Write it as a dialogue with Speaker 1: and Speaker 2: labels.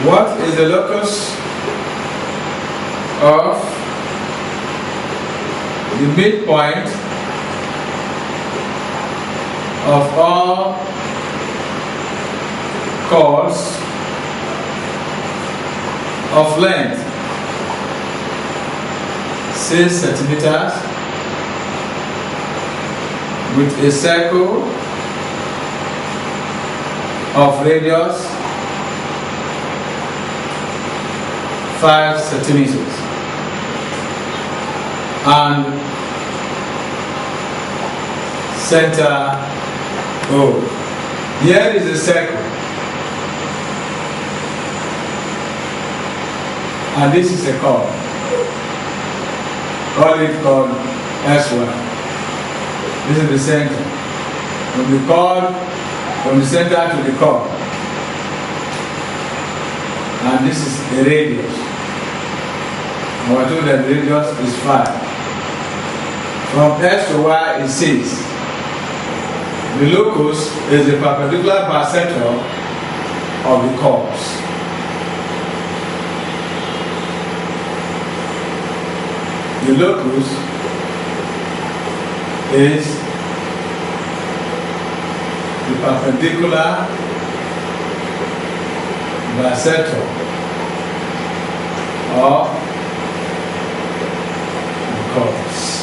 Speaker 1: What is the locus of the midpoint of all chords of length 6 centimeters with a circle of radius 5 centimeters and center O. Here is a circle and this is a chord. Call it chord S1. This is the center. From the chord, from the center to the chord. And this is the radius. And we're told that the radius is 5. From S to Y is 6. The locus is the perpendicular bisector of the chords. The locus is the perpendicular bisector of the chords.